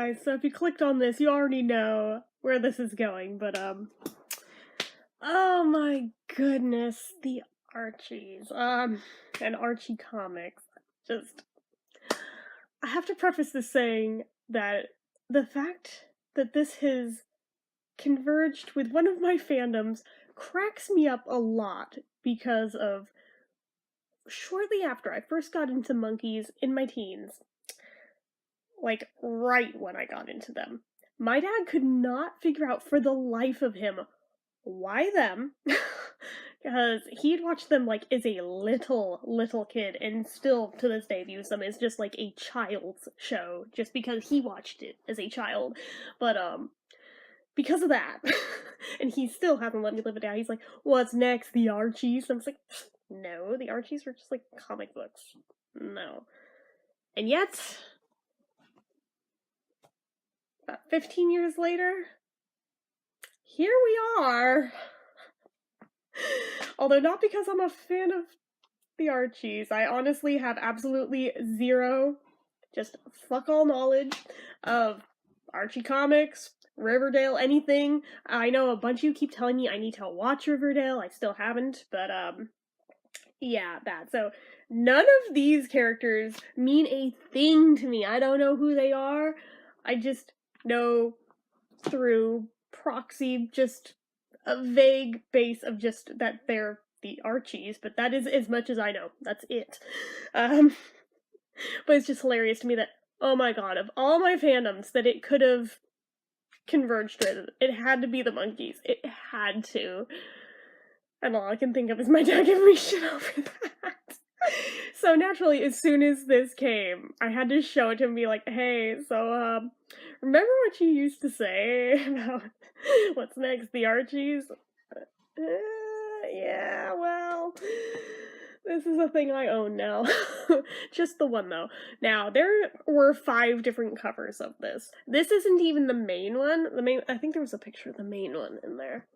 guys, so if you clicked on this, you already know where this is going, but, oh my goodness, the Archies, and Archie comics. Just, I have to preface this saying that the fact that this has converged with one of my fandoms cracks me up a lot because of shortly after I first got into Monkees in my teens, like right when I got into them, my dad could not figure out for the life of him why them, because he'd watched them like as a little kid and still to this day views them as just like a child's show just because he watched it as a child. But because of that, and he still hasn't let me live it down. He's like, what's next, the Archies? And I was like, no, the Archies were just like comic books. No. And yet, about 15 years later, here we are. Although not because I'm a fan of the Archies. I honestly have absolutely zero, just fuck all knowledge of Archie comics, Riverdale, anything. I know a bunch of you keep telling me I need to watch Riverdale. I still haven't, but yeah, that. So none of these characters mean a thing to me. I don't know who they are. I just know through proxy, just a vague base of just that they're the Archies, but that is as much as I know. That's it. But it's just hilarious to me that, oh my god, of all my fandoms that it could have converged with, it had to be the Monkees. It had to. And all I can think of is my dad giving me shit over that. So naturally, as soon as this came, I had to show it to him and be like, hey, so, remember what you used to say about what's next, the Archies? Yeah, well, this is a thing I own now. Just the one, though. Now, there were 5 different covers of this. This isn't even the main one. I think there was a picture of the main one in there.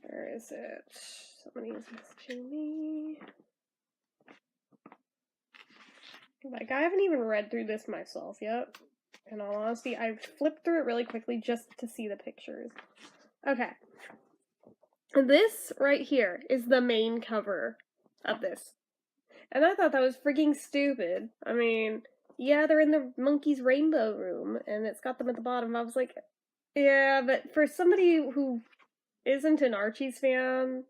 Where is it? Somebody is messaging me. Like, I haven't even read through this myself yet. In all honesty, I flipped through it really quickly just to see the pictures. Okay. This right here is the main cover of this. And I thought that was freaking stupid. I mean, yeah, they're in the Monkees rainbow room, and it's got them at the bottom. I was like, yeah, but for somebody who isn't an Archie's fan,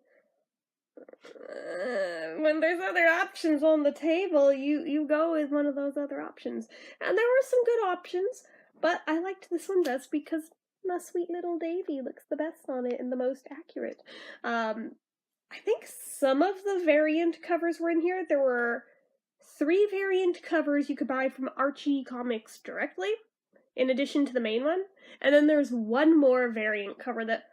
when there's other options on the table, you go with one of those other options. And there were some good options, but I liked this one best because my sweet little Davy looks the best on it and the most accurate. I think some of the variant covers were in here. There were 3 variant covers you could buy from Archie Comics directly, in addition to the main one. And then there's one more variant cover that,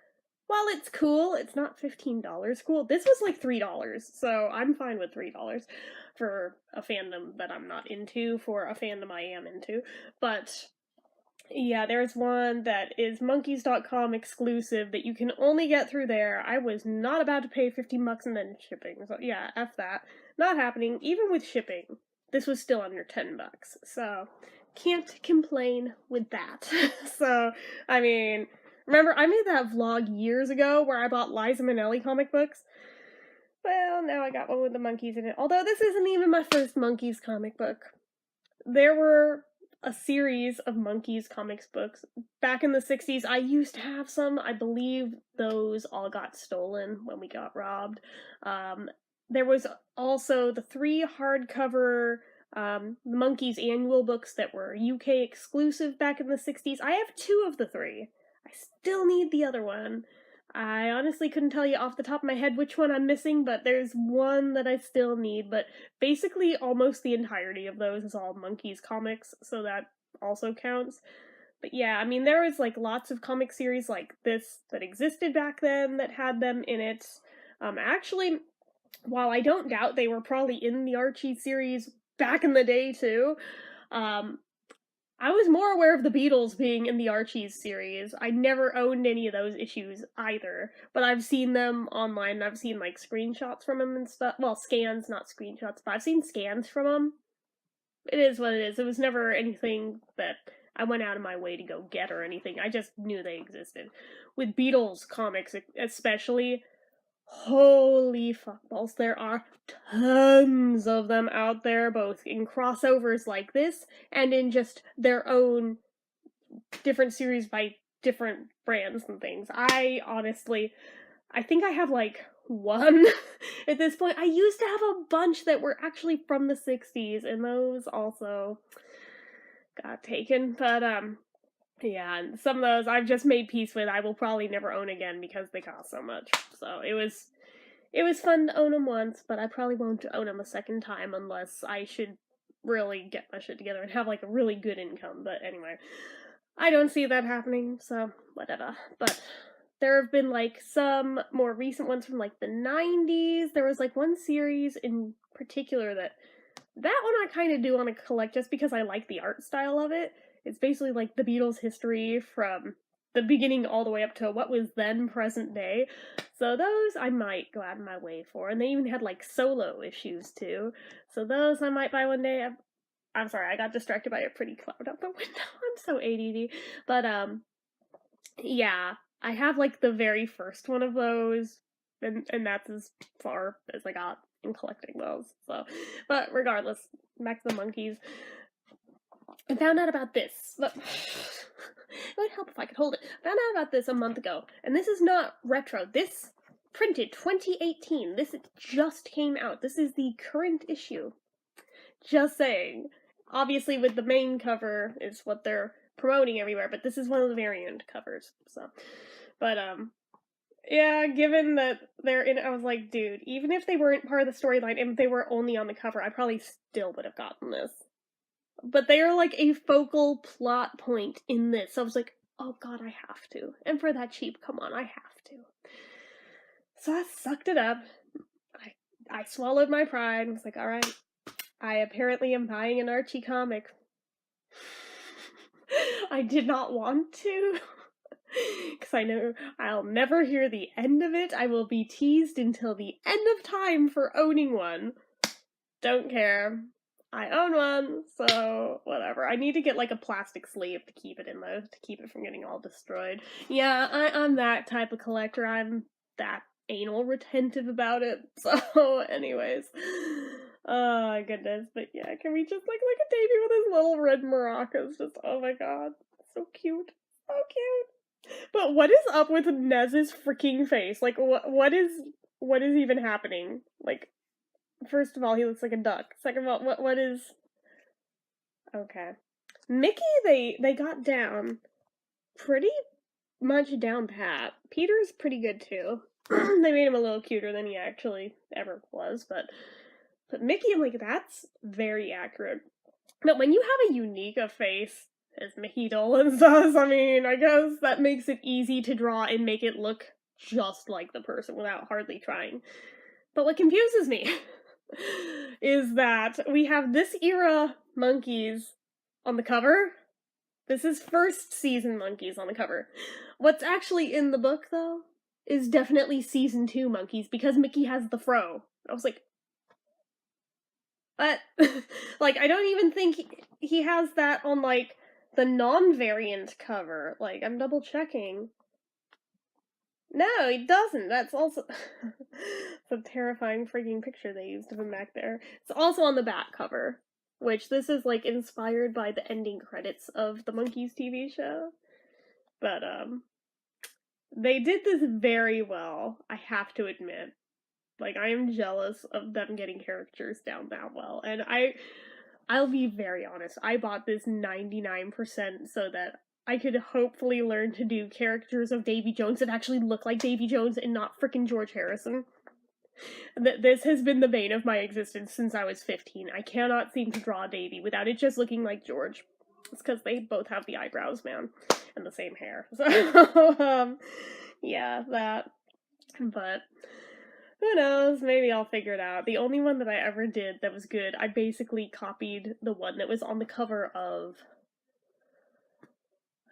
while it's cool, it's not $15 cool. This was like $3, so I'm fine with $3 for a fandom that I'm not into, for a fandom I am into. But yeah, there's one that is Monkees.com exclusive that you can only get through there. I was not about to pay $15 and then shipping, so yeah, F that. Not happening. Even with shipping, this was still under $10, so can't complain with that. So, I mean, remember, I made that vlog years ago where I bought Liza Minnelli comic books? Well, now I got one with the Monkees in it. Although this isn't even my first Monkees comic book. There were a series of Monkees comics books back in the 60s. I used to have some. I believe those all got stolen when we got robbed. There was also the 3 hardcover Monkees annual books that were UK exclusive back in the 60s. I have 2 of the 3. I still need the other one. I honestly couldn't tell you off the top of my head which one I'm missing, but there's one that I still need, but basically almost the entirety of those is all Monkees comics, so that also counts. But yeah, I mean, there was like lots of comic series like this that existed back then that had them in it. Actually, while I don't doubt they were probably in the Archie series back in the day too, I was more aware of the Beatles being in the Archies series. I never owned any of those issues either, but I've seen them online, and I've seen, like, screenshots from them and stuff. Well, scans, not screenshots, but I've seen scans from them. It is what it is. It was never anything that I went out of my way to go get or anything. I just knew they existed. With Beatles comics, especially, holy fuckballs, there are tons of them out there, both in crossovers like this and in just their own different series by different brands and things. I think I have like one at this point. I used to have a bunch that were actually from the 60s, and those also got taken, but yeah, and some of those I've just made peace with. I will probably never own again because they cost so much. So it was fun to own them once, but I probably won't own them a second time unless I should really get my shit together and have like a really good income. But anyway, I don't see that happening, so whatever. But there have been like some more recent ones from like the 90s. There was like one series in particular that one I kind of do want to collect just because I like the art style of it. It's basically like the Beatles' history from the beginning all the way up to what was then present day. So those I might go out of my way for. And they even had like solo issues too. So those I might buy one day. I'm sorry, I got distracted by a pretty cloud out the window. I'm so ADD. But yeah, I have like the very first one of those, and that's as far as I got in collecting those. So, but regardless, back to the Monkees. I found out about this. Look, it would help if I could hold it. I found out about this a month ago, and this is not retro. This printed 2018. This just came out. This is the current issue. Just saying. Obviously, with the main cover is what they're promoting everywhere, but this is one of the variant covers. So, but yeah, given that they're in, I was like, dude, even if they weren't part of the storyline, and if they were only on the cover, I probably still would have gotten this. But they are like a focal plot point in this. So I was like, oh god, I have to. And for that cheap, come on, I have to. So I sucked it up. I swallowed my pride and was like, alright, I apparently am buying an Archie comic. I did not want to. Because I know I'll never hear the end of it. I will be teased until the end of time for owning one. Don't care. I own one, so whatever. I need to get like a plastic sleeve to keep it in though, to keep it from getting all destroyed. Yeah, I'm that type of collector. I'm that anal retentive about it. So anyways. Oh goodness, but yeah, can we just like look at Davey with his little red maracas? Just, oh my god, so cute. So cute. But what is up with Nez's freaking face? Like, what is even happening? Like, first of all, he looks like a duck. Second of all, what is... Okay. Mickey, they got down pretty much down pat. Peter's pretty good too. They made him a little cuter than he actually ever was, but Mickey, I'm like, that's very accurate. But when you have a unique a face, as Mickey Dolenz does, I mean, I guess that makes it easy to draw and make it look just like the person without hardly trying. But what confuses me is that we have this era Monkees on the cover. This is first season Monkees on the cover. What's actually in the book, though, is definitely season 2 Monkees, because Mickey has the fro. I was like, what? Like, I don't even think he has that on, like, the non-variant cover. Like, I'm double checking. No, he doesn't. That's also... it's a terrifying freaking picture they used of him back there. It's also on the back cover, which this is, like, inspired by the ending credits of the Monkees TV show. But, they did this very well, I have to admit. Like, I am jealous of them getting characters down that well. And I'll be very honest, I bought this 99% so that I could hopefully learn to do characters of Davy Jones that actually look like Davy Jones and not frickin' George Harrison. This has been the bane of my existence since I was 15. I cannot seem to draw Davy without it just looking like George. It's because they both have the eyebrows, man. And the same hair. So, yeah, that. But... who knows, maybe I'll figure it out. The only one that I ever did that was good, I basically copied the one that was on the cover of...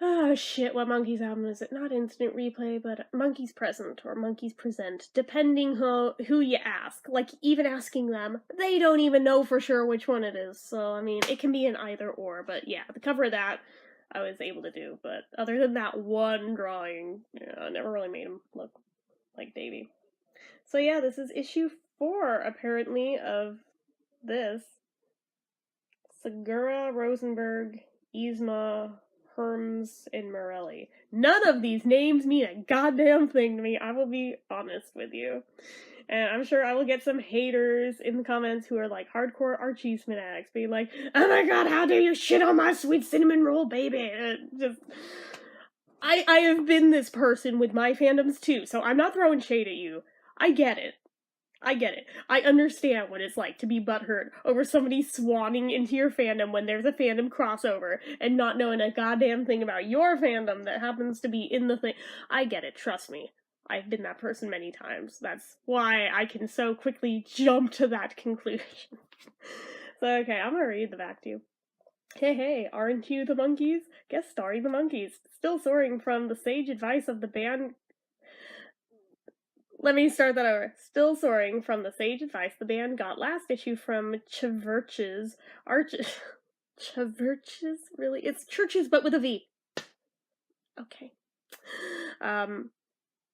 Oh shit, what Monkees album is it? Not Instant Replay, but Monkees Present or Monkees Present, depending who you ask. Like, even asking them, they don't even know for sure which one it is. So, I mean, it can be an either or, but yeah, the cover of that I was able to do. But other than that one drawing, yeah, I never really made him look like Davey. So yeah, this is issue 4, apparently, of this. Segura, Rosenberg, Yzma, Herms, and Morelli. None of these names mean a goddamn thing to me, I will be honest with you. And I'm sure I will get some haters in the comments who are like hardcore Archie fanatics, being like, oh my god, how dare you shit on my sweet cinnamon roll, baby! Just... I have been this person with my fandoms too, so I'm not throwing shade at you. I get it. I get it. I understand what it's like to be butthurt over somebody swanning into your fandom when there's a fandom crossover and not knowing a goddamn thing about your fandom that happens to be in the thing. I get it, trust me. I've been that person many times. That's why I can so quickly jump to that conclusion. So, okay, I'm gonna read the back to you. Hey, hey, aren't you the Monkees? Guest starring the Monkees. Still soaring from the sage advice of the band. Let me start that over. Still soaring from the sage advice the band got last issue from Chvrches. Chvrches? Really? It's churches, but with a V. Okay.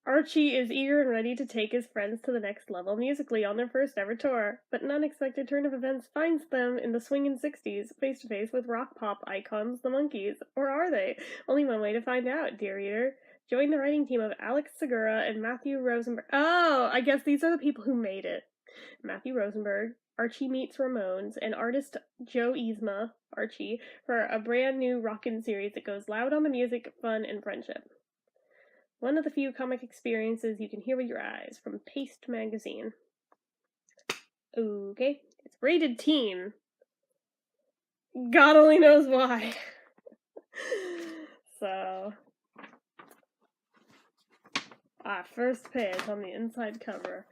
Archie is eager and ready to take his friends to the next level musically on their first ever tour, but an unexpected turn of events finds them in the swingin' 60s, face to face with rock pop icons, the Monkees. Or are they? Only one way to find out, dear reader. Join the writing team of Alex Segura and Matthew Rosenberg. Oh, I guess these are the people who made it. Matthew Rosenberg, Archie Meets Ramones, and artist Joe Yzma, Archie, for a brand new rockin' series that goes loud on the music, fun, and friendship. One of the few comic experiences you can hear with your eyes, from Paste magazine. Okay, it's rated teen. God only knows why. So, first page on the inside cover.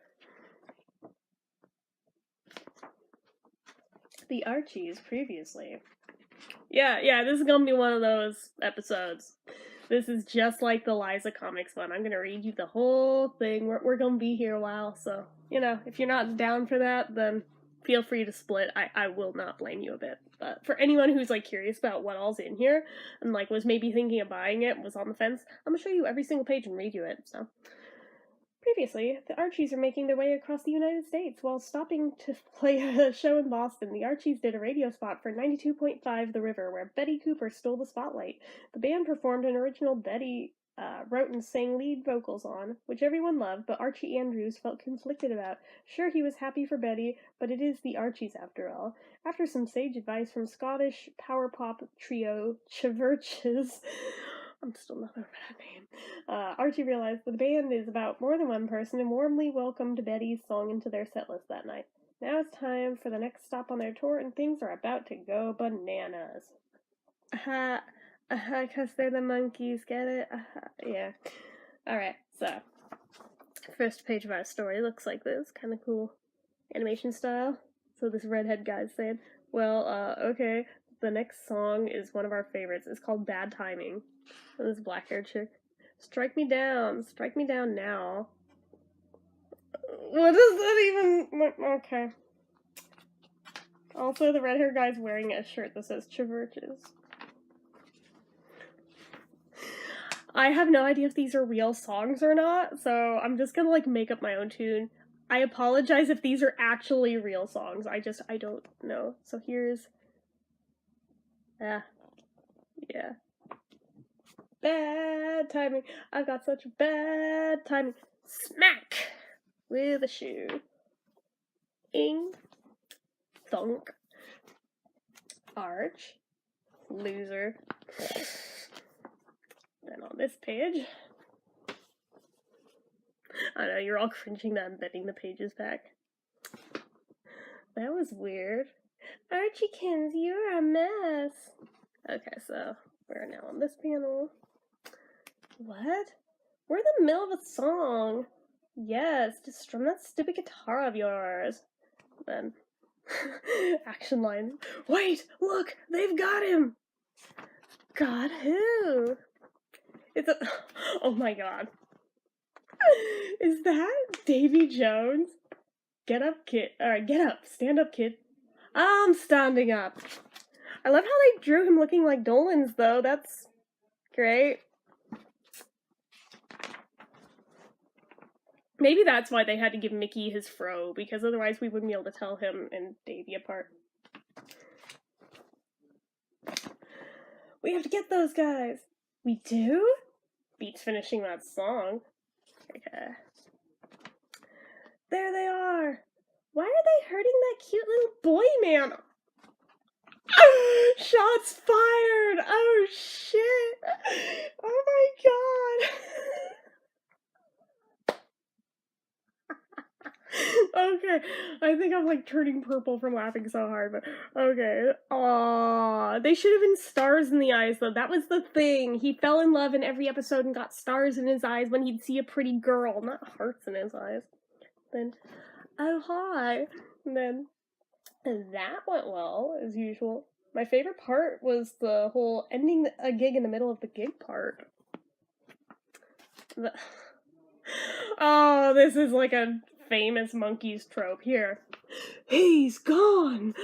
The Archies previously. Yeah, this is gonna be one of those episodes. This is just like the Liza Comics one. I'm gonna read you the whole thing. We're gonna be here a while, so, you know, if you're not down for that, then feel free to split. I will not blame you a bit. But for anyone who's, like, curious about what all's in here, and, like, was maybe thinking of buying it, was on the fence, I'm gonna show you every single page and read you it, so. Previously, the Archies are making their way across the United States. While stopping to play a show in Boston, the Archies did a radio spot for 92.5 The River, where Betty Cooper stole the spotlight. The band performed an original Betty wrote and sang lead vocals on, which everyone loved, but Archie Andrews felt conflicted about. Sure, he was happy for Betty, but it is the Archies after all. After some sage advice from Scottish power pop trio Chvrches, I'm still not over that name. Archie realized that the band is about more than one person and warmly welcomed Betty's song into their setlist that night. Now it's time for the next stop on their tour, and things are about to go bananas. Because they're the Monkees, get it? Yeah. Alright, so, first page of our story looks like this. Kind of cool animation style. So this redhead guy's saying, well, okay, the next song is one of our favorites. It's called Bad Timing. And this black-haired chick, strike me down now. What does that even, okay. Also, the red-haired guy's wearing a shirt that says Chvrches. I have no idea if these are real songs or not, so I'm just gonna, like, make up my own tune. I apologize if these are actually real songs. I don't know. So here's, yeah. Bad timing. I've got such bad timing. Smack! With a shoe. Ing. Thunk. Arch. Loser. Then on this page, I know, you're all cringing that I'm bending the pages back. That was weird. Archiekins, you're a mess. Okay, so we're now on this panel. What? We're in the middle of a song. Yes, just strum that stupid guitar of yours. Then, action line. Wait, look, they've got him! God, who? It's a... Oh my god. Is that Davy Jones? Get up, kid. Alright, get up. Stand up, kid. I'm standing up. I love how they drew him looking like Dolan's, though. That's great. Maybe that's why they had to give Mickey his fro, because otherwise we wouldn't be able to tell him and Davy apart. We have to get those guys. We do? Beats finishing that song. Okay. There they are. Why are they hurting that cute little boy man? Shots fired! Oh shit! Oh my god! Okay, I think I'm like turning purple from laughing so hard, but okay. Aww, they should have been stars in the eyes though. That was the thing. He fell in love in every episode and got stars in his eyes when he'd see a pretty girl, not hearts in his eyes. Then, oh hi. And then, that went well, as usual. My favorite part was the whole ending a gig in the middle of the gig part. Oh, this is like a famous Monkees trope here. He's gone!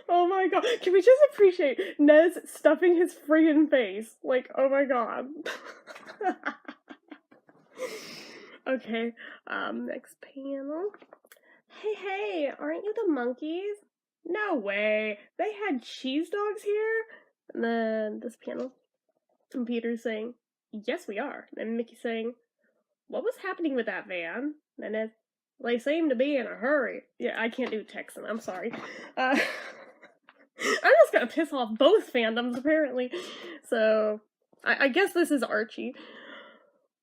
Oh my god. Can we just appreciate Nez stuffing his friggin' face? Like, oh my god. Okay, next panel. Hey, aren't you the Monkees? No way. They had cheese dogs here? And then this panel. And Peter's saying, yes, we are. And Mickey's saying, what was happening with that van? And then they seem to be in a hurry. Yeah, I can't do Texan. I'm sorry. I'm just gonna piss off both fandoms, apparently. So, I guess this is Archie.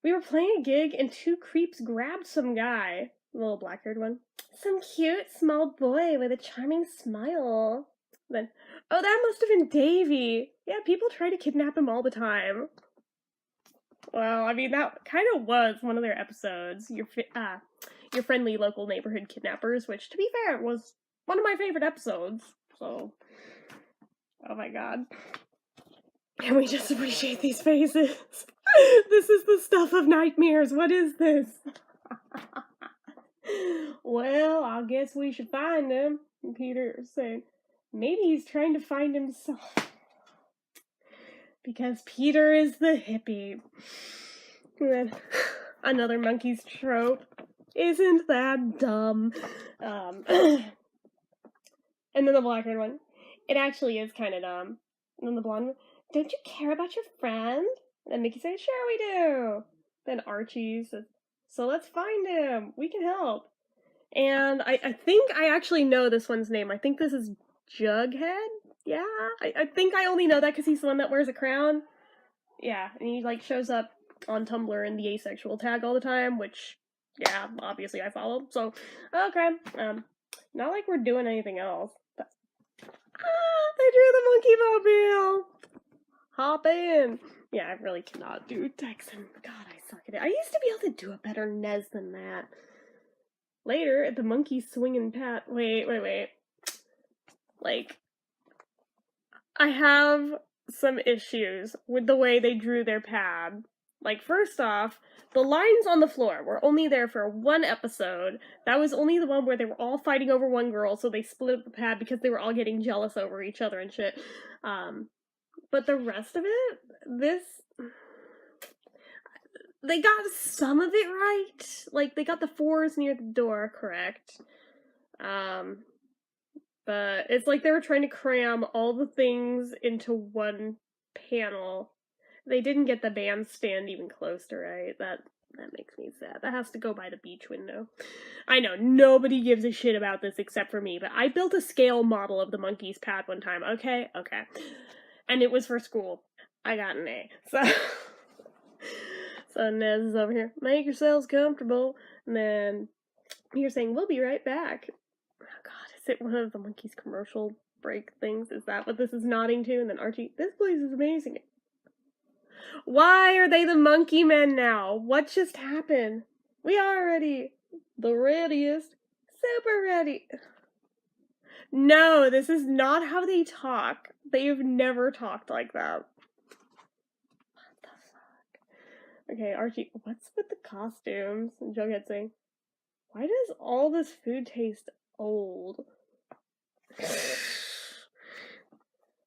We were playing a gig and two creeps grabbed some guy. The little black-haired one. Some cute small boy with a charming smile. Then, oh, that must have been Davy. Yeah, people try to kidnap him all the time. Well, I mean, that kind of was one of their episodes. Your friendly local neighborhood kidnappers, which, to be fair, was one of my favorite episodes. So, oh my god. Can we just appreciate these faces? This is the stuff of nightmares. What is this? Well, I guess we should find him. And Peter said, maybe he's trying to find himself. Because Peter is the hippie. And then another Monkees trope. Isn't that dumb? And then the black-haired one. It actually is kind of dumb. And then the blonde one. Don't you care about your friend? And then Mickey says, sure we do. Then Archie says, so let's find him. We can help. And I think I actually know this one's name. I think this is Jughead? Yeah? I think I only know that because he's the one that wears a crown. Yeah, and he like shows up on Tumblr in the asexual tag all the time, which, yeah, obviously I follow. So, okay. Not like we're doing anything else. But... they drew the Monkey Mobile! Hop in! Yeah, I really cannot do Texan. God, I suck at it. I used to be able to do a better Nez than that. Later, at the monkey swinging pat. Wait. Like, I have some issues with the way they drew their pad. Like, first off, the lines on the floor were only there for one episode. That was only the one where they were all fighting over one girl, so they split up the pad because they were all getting jealous over each other and shit. But the rest of it, they got some of it right. Like, they got the 4s near the door correct. But it's like they were trying to cram all the things into one panel. They didn't get the bandstand even close to right. That makes me sad. That has to go by the beach window. I know, nobody gives a shit about this except for me, but I built a scale model of the Monkees pad one time, okay? Okay. And it was for school. I got an A. So Nez is over here. Make yourselves comfortable. And then you're saying, we'll be right back. Oh god, is it one of the Monkees commercial break things? Is that what this is nodding to? And then Archie, this place is amazing. Why are they the monkey men now? What just happened? We are ready. The readiest. Super ready. No, this is not how they talk. They've never talked like that. What the fuck? Okay, Archie, what's with the costumes? And Jughead saying, why does all this food taste old?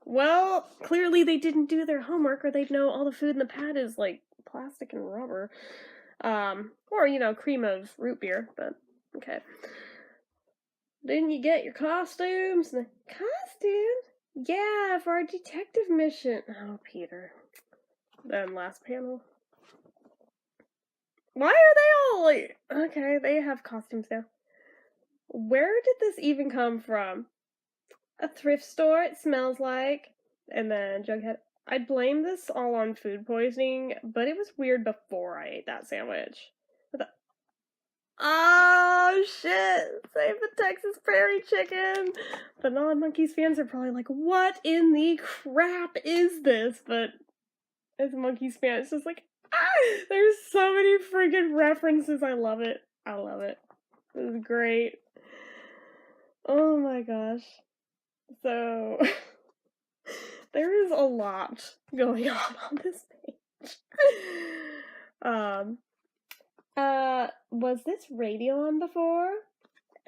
Well, clearly they didn't do their homework or they'd know all the food in the pad is like plastic and rubber. Or, you know, cream of root beer, but okay. Didn't you get your costumes? Costumes? Yeah, for our detective mission. Oh, Peter. Then last panel. Why are they all like... Okay, they have costumes now. Where did this even come from? A thrift store, it smells like. And then Jughead, I blame this all on food poisoning, but it was weird before I ate that sandwich. Oh shit! Save the Texas Prairie Chicken! The non-Monkees fans are probably like, what in the crap is this? But as a Monkees fan, it's just like, there's so many freaking references. I love it. I love it. This is great. Oh my gosh. So, there is a lot going on this page. Was this radio on before?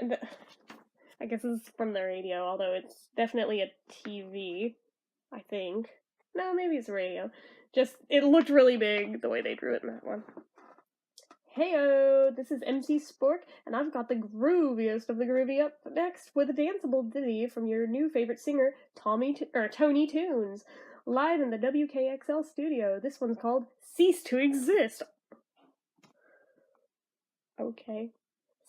I guess it's from the radio, although it's definitely a TV, I think. No, maybe it's a radio. Just, it looked really big the way they drew it in that one. Heyo, this is MC Spork, and I've got the grooviest of the groovy up next with a danceable ditty from your new favorite singer, Tony Tunes, live in the WKXL studio. This one's called Cease to Exist. Okay.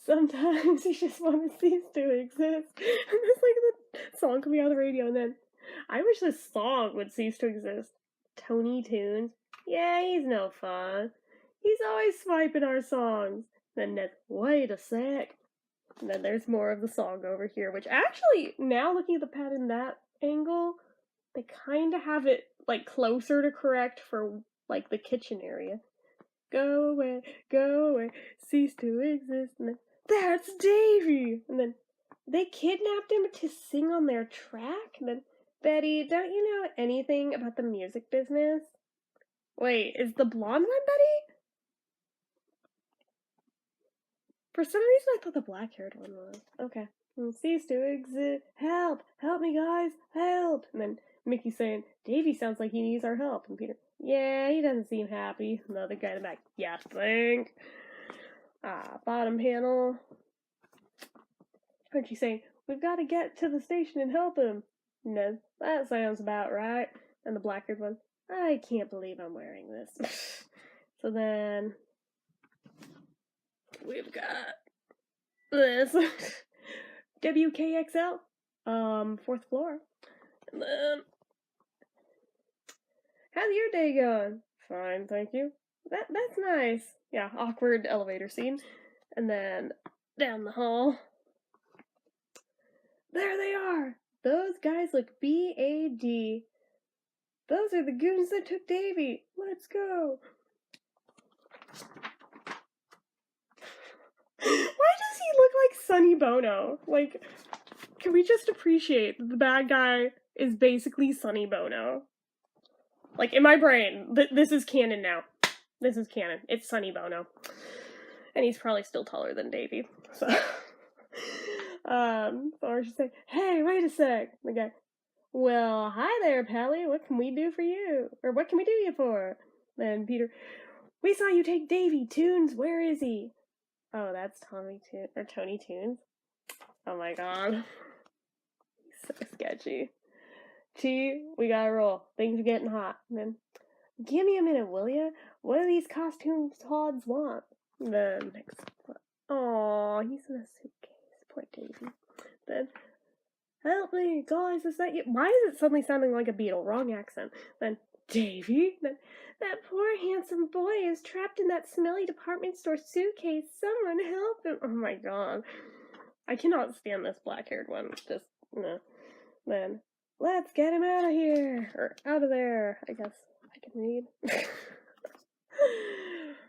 Sometimes you just want to cease to exist. And it's like the song coming out of the radio, and then I wish this song would cease to exist. Tony Tunes. Yeah, he's no fun. He's always swiping our songs. Then there's, wait a sec. And then there's more of the song over here, which actually, now looking at the pad in that angle, they kind of have it, like, closer to correct for, like, the kitchen area. Go away, cease to exist. And then, that's Davy! And then, they kidnapped him to sing on their track? And then, Betty, don't you know anything about the music business? Wait, is the blonde one Betty? For some reason I thought the black-haired one was. Okay. And cease to exist. Help! Help me, guys! Help! And then Mickey saying, Davy sounds like he needs our help. And Peter, yeah, he doesn't seem happy. And the other guy in the back, yeah, think. Bottom panel. Archie saying, we've got to get to the station and help him. No, that sounds about right. And the black-haired one, I can't believe I'm wearing this. So then, we've got this. WKXL, 4th floor. And then, how's your day going? Fine, thank you. That's nice. Yeah, awkward elevator scene. And then, down the hall. There they are! Those guys look BAD. Those are the goons that took Davy. Let's go. Why does he look like Sonny Bono? Like, can we just appreciate that the bad guy is basically Sonny Bono? Like, in my brain, this is canon now. This is canon. It's Sonny Bono. And he's probably still taller than Davy. So, so I should say, hey, wait a sec. The guy, well, hi there, Pally. What can we do for you? Or what can we do you for? Then Peter, we saw you take Davy. Tunes, where is he? Oh, that's Tony Tunes. Oh my god. He's so sketchy. T, we gotta roll. Things are getting hot. And then, give me a minute, will ya? What do these costume tods want? Then, next. Aw, he's in a suitcase. Poor Davy. Then, help me, guys, is that you? Why is it suddenly sounding like a Beatle? Wrong accent. Then, Davy? Then, that poor handsome boy is trapped in that smelly department store suitcase. Someone help him. Oh my god. I cannot stand this black-haired one. Just, no. Then, let's get him out of here. Or out of there, I guess I can read.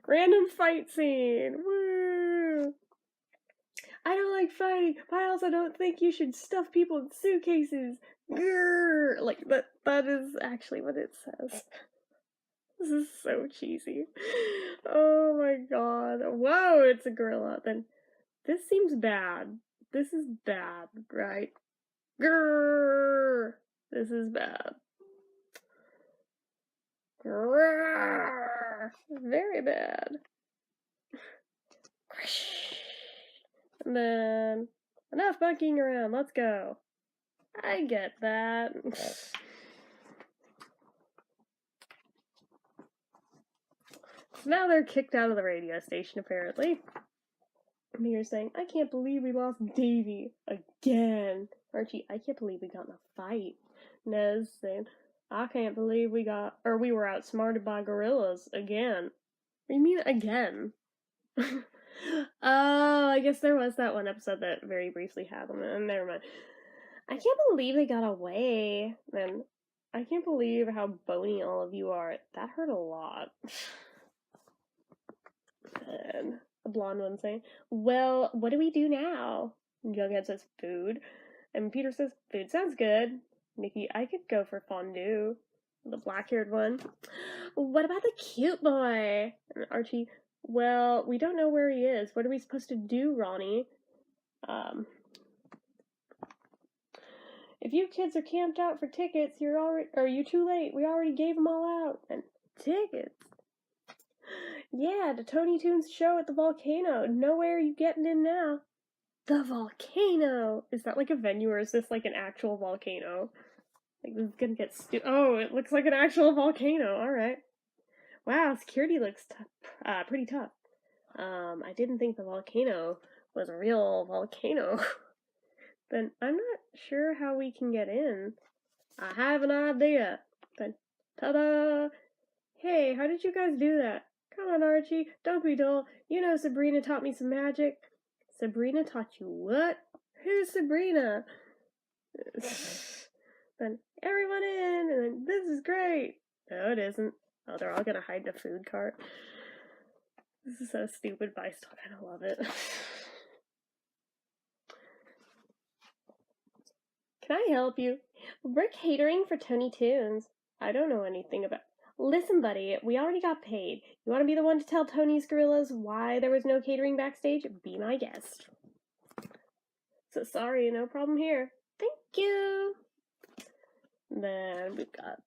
Random fight scene. Woo! I don't like fighting, but I also don't think you should stuff people in suitcases. Grrr! Like, that is actually what it says. This is so cheesy. Oh my god. Whoa, it's a gorilla. Then this seems bad. This is bad, right? Grrr! This is bad. Grrr! Very bad. And then, enough monkeying around, let's go. I get that. So now they're kicked out of the radio station, apparently. Peter's saying, I can't believe we lost Davy again. Archie, I can't believe we got in a fight. Nez saying, I can't believe we were outsmarted by gorillas again. What do you mean again? Oh, I guess there was that one episode that very briefly had them. Never mind. I can't believe they got away. Then I can't believe how bony all of you are. That hurt a lot. And the blonde one saying, well, what do we do now? And Jughead says, food. And Peter says, food sounds good. Mickey, I could go for fondue. The black-haired one, what about the cute boy? And Archie, well, we don't know where he is. What are we supposed to do, Ronnie? If you kids are camped out for tickets, are you too late? We already gave them all out. And tickets? Yeah, to Tony Toon's show at the volcano. No way are you getting in now. The volcano! Is that like a venue or is this like an actual volcano? Like, this is gonna get oh, it looks like an actual volcano. Alright. Wow, security looks pretty tough. I didn't think the volcano was a real volcano. Then I'm not sure how we can get in. I have an idea. Then, ta-da! Hey, how did you guys do that? Come on, Archie, don't be dull. You know Sabrina taught me some magic. Sabrina taught you what? Who's Sabrina? Then, everyone in, and then, this is great. No, it isn't. Oh, they're all gonna hide in a food cart. This is so stupid, but I still kind of love it. Can I help you? We're catering for Tony Toons. I don't know anything about... Listen, buddy, we already got paid. You want to be the one to tell Tony's gorillas why there was no catering backstage? Be my guest. So sorry, no problem here. Thank you. Then we've got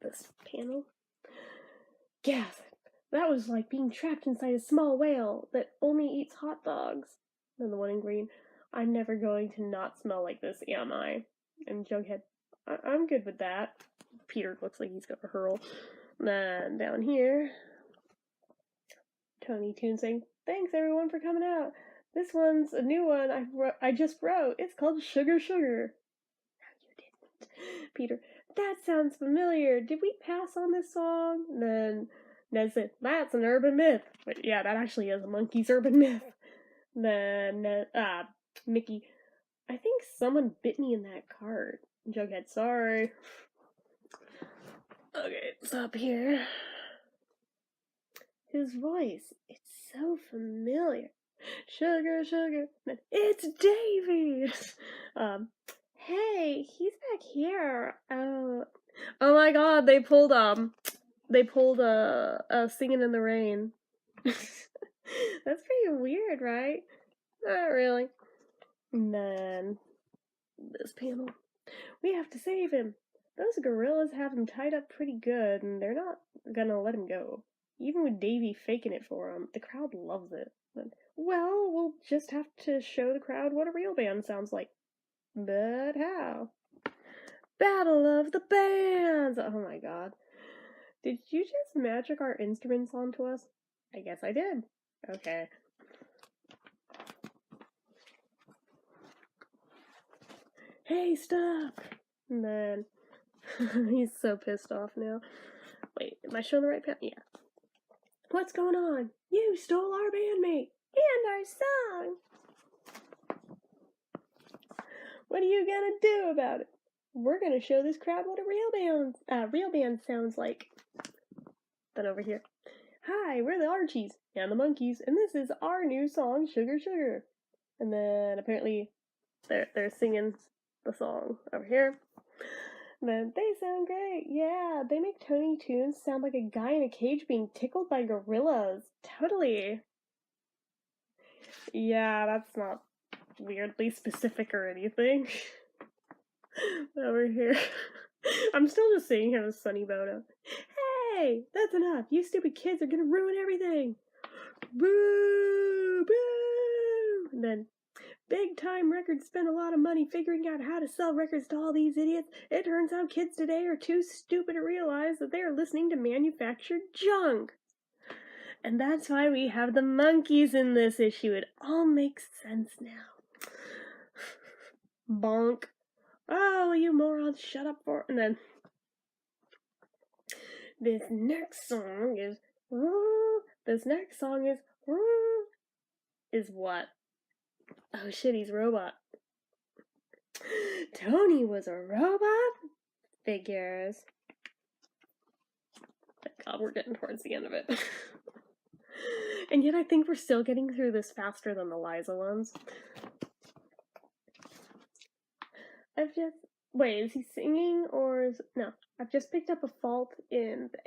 this panel. Gasp! That was like being trapped inside a small whale that only eats hot dogs. Then the one in green. I'm never going to not smell like this, am I? And Jughead, I'm good with that. Peter looks like he's gonna hurl. Then down here, Tony Toon saying, thanks everyone for coming out. This one's a new one I just wrote. It's called Sugar Sugar. No, you didn't. Peter, that sounds familiar. Did we pass on this song? Then Ned said, that's an urban myth. But yeah, that actually is a Monkees urban myth. Then Mickey, I think someone bit me in that cart. Jughead, sorry. Okay, it's up here. His voice, it's so familiar. Sugar, sugar, it's Davy! Hey, he's back here. Oh my god, they pulled Singing in the Rain. That's pretty weird, right? Not really. And then, this panel. We have to save him. Those gorillas have him tied up pretty good, and they're not gonna let him go. Even with Davy faking it for him, the crowd loves it. But, well, we'll just have to show the crowd what a real band sounds like. But how? Battle of the Bands! Oh my god. Did you just magic our instruments onto us? I guess I did. Okay. Hey, stop! And then, he's so pissed off now. Wait, am I showing the right path? Yeah. What's going on? You stole our bandmate! And our song! What are you gonna do about it? We're gonna show this crowd what a real band sounds like. Then over here. Hi, we're the Archies and the Monkees, and this is our new song, Sugar Sugar. And then apparently they're singing the song over here. And then they sound great. Yeah, they make Tony Toons sound like a guy in a cage being tickled by gorillas. Totally. Yeah, that's not weirdly specific or anything. Over here. I'm still just seeing him as Sunny Bono. Hey, that's enough. You stupid kids are gonna ruin everything. Boo! Boo! And then, Big Time Records spent a lot of money figuring out how to sell records to all these idiots. It turns out kids today are too stupid to realize that they are listening to manufactured junk. And that's why we have the Monkees in this issue. It all makes sense now. Bonk. Oh, you morons, shut up for... And then... This next song is... Is what? Oh shit, he's robot. Tony was a robot? Figures. Thank God we're getting towards the end of it. And yet I think we're still getting through this faster than the Liza ones. Wait, is he singing or is... No. I've just picked up a fault in the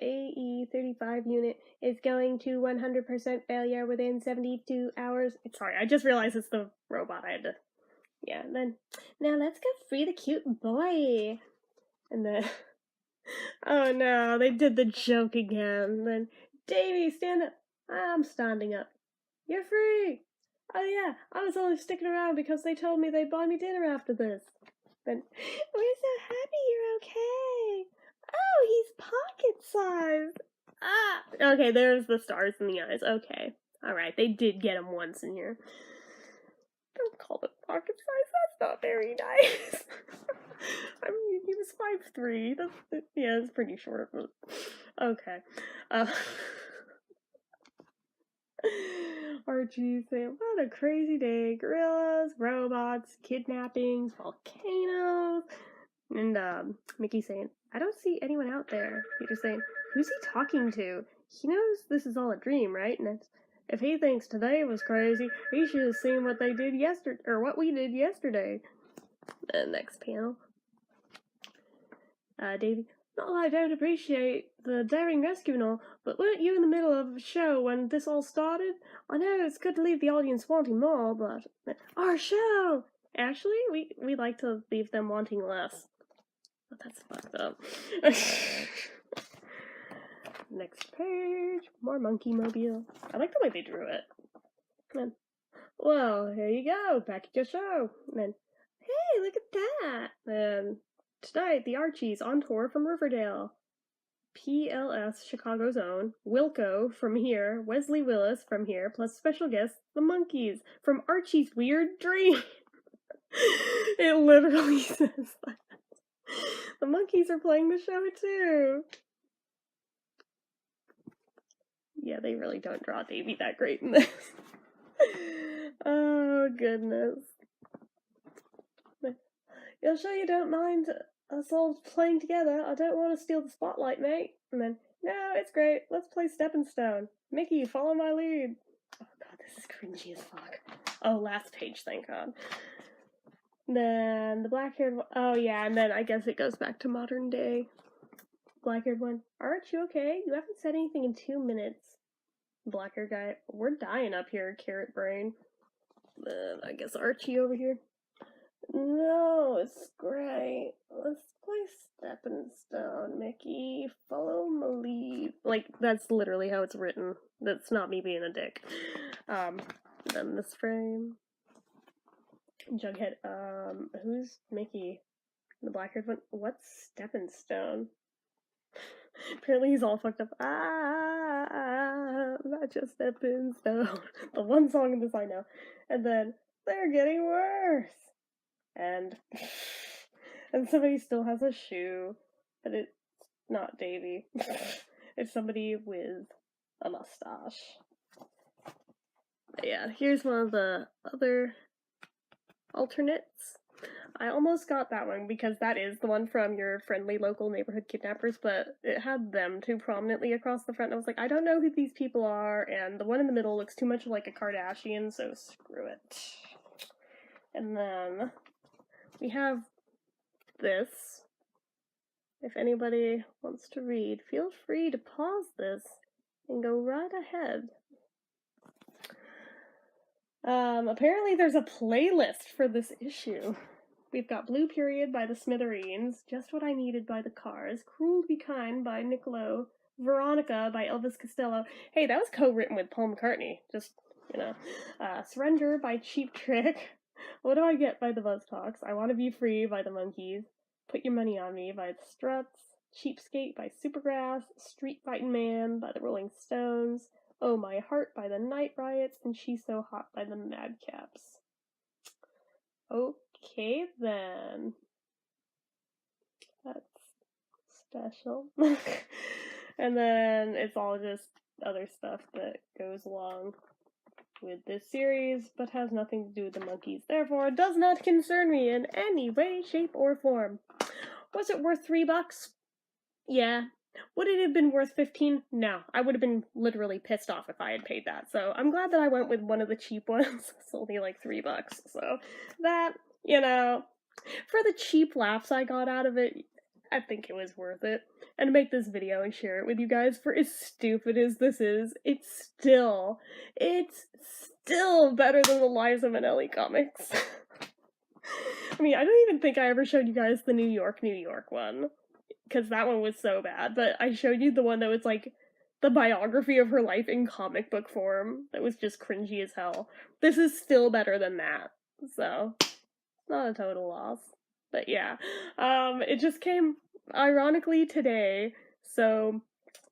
AE35 unit. It's going to 100% failure within 72 hours. Sorry, I just realized it's the robot. I had to... Yeah, and then... Now let's go free the cute boy. And then... Oh no, they did the joke again. And then... Davey, stand up. I'm standing up. You're free. Oh yeah, I was only sticking around because they told me they'd buy me dinner after this. Then, we're so happy you're okay. Oh, he's pocket-sized. Ah, okay, there's the stars in the eyes. Okay, alright, they did get him once in here. Don't call it pocket-sized, that's not very nice. I mean, he was 5'3". Yeah, it's pretty short, but... Okay. Archie saying, what a crazy day. Gorillas, robots, kidnappings, volcanoes. And Mickey saying, I don't see anyone out there. Peter's saying, who's he talking to? He knows this is all a dream, right? And if he thinks today was crazy, he should have seen what they did yesterday, or what we did yesterday. Next panel. Davey, not that I don't appreciate the daring rescue and all, but weren't you in the middle of a show when this all started? I know it's good to leave the audience wanting more, but... Our show! Actually, we like to leave them wanting less. But that's fucked up. Next page. More Monkey Mobile. I like the way they drew it. And then, well, here you go. Back at your show. And then, hey, look at that. And tonight, the Archies on tour from Riverdale. PLS, Chicago's own. Wilco from here. Wesley Willis from here. Plus special guests, the Monkees from Archie's Weird Dream. It literally says that. The Monkees are playing the show too. Yeah, they really don't draw Davey that great in this. Oh, goodness. You're sure you don't mind us all playing together? I don't want to steal the spotlight, mate. And then, no, it's great. Let's play Stepping Stone. Mickey, follow my lead. Oh, God, this is cringy as fuck. Oh, last page, thank God. Then the black-haired one. Oh, yeah, and then I guess it goes back to modern day. Black-haired one. Aren't you okay? You haven't said anything in 2 minutes. Black-haired guy. We're dying up here, carrot brain. Then I guess Archie over here. No, it's great. Let's play Stepping Stone, Mickey. Follow my lead. Like, that's literally how it's written. That's not me being a dick. Then this frame. Jughead, who's Mickey? The black-haired one? What's Stepping Stone? Apparently he's all fucked up. Not just Stepping Stone. The one song in this I know. And then, they're getting worse. And somebody still has a shoe, but it's not Davey. It's somebody with a mustache. But yeah, here's one of the other alternates. I almost got that one because that is the one from your friendly local neighborhood kidnappers, but it had them too prominently across the front. And I was like, I don't know who these people are, and the one in the middle looks too much like a Kardashian, so screw it. And then we have this. If anybody wants to read, feel free to pause this and go right ahead. Apparently there's a playlist for this issue. We've got Blue Period by the Smithereens, Just What I Needed by the Cars, Cruel to Be Kind by Niccolo, Veronica by Elvis Costello. Hey, that was co-written with Paul McCartney, just, Surrender by Cheap Trick, What Do I Get by the Buzzcocks, I Want to Be Free by the Monkees, Put Your Money on Me by the Struts, Cheapskate by Supergrass, Street Fightin' Man by the Rolling Stones, Oh My Heart by the Night Riots, and She's So Hot by the Madcaps. Okay, then. That's special. And then it's all just other stuff that goes along with this series, but has nothing to do with the Monkees. Therefore, does not concern me in any way, shape, or form. Was it worth $3? Yeah. Would it have been worth 15? No. I would have been literally pissed off if I had paid that. So I'm glad that I went with one of the cheap ones. It's only like $3. So that, for the cheap laughs I got out of it, I think it was worth it. And to make this video and share it with you guys, for as stupid as this is, it's still better than the Liza Minnelli comics. I mean, I don't even think I ever showed you guys the New York one, because that one was so bad, but I showed you the one that was like the biography of her life in comic book form that was just cringy as hell. This is still better than that, so not a total loss. But yeah, it just came ironically today, so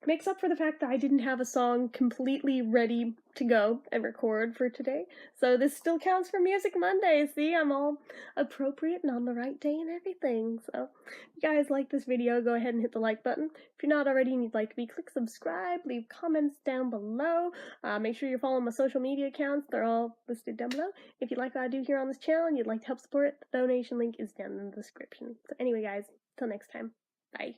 makes up for the fact that I didn't have a song completely ready to go and record for today. So this still counts for Music Monday. See, I'm all appropriate and on the right day and everything. So if you guys like this video, go ahead and hit the like button. If you're not already and you'd like to be, click subscribe, leave comments down below. Make sure you're following my social media accounts. They're all listed down below. If you like what I do here on this channel and you'd like to help support it, the donation link is down in the description. So anyway, guys, till next time, bye.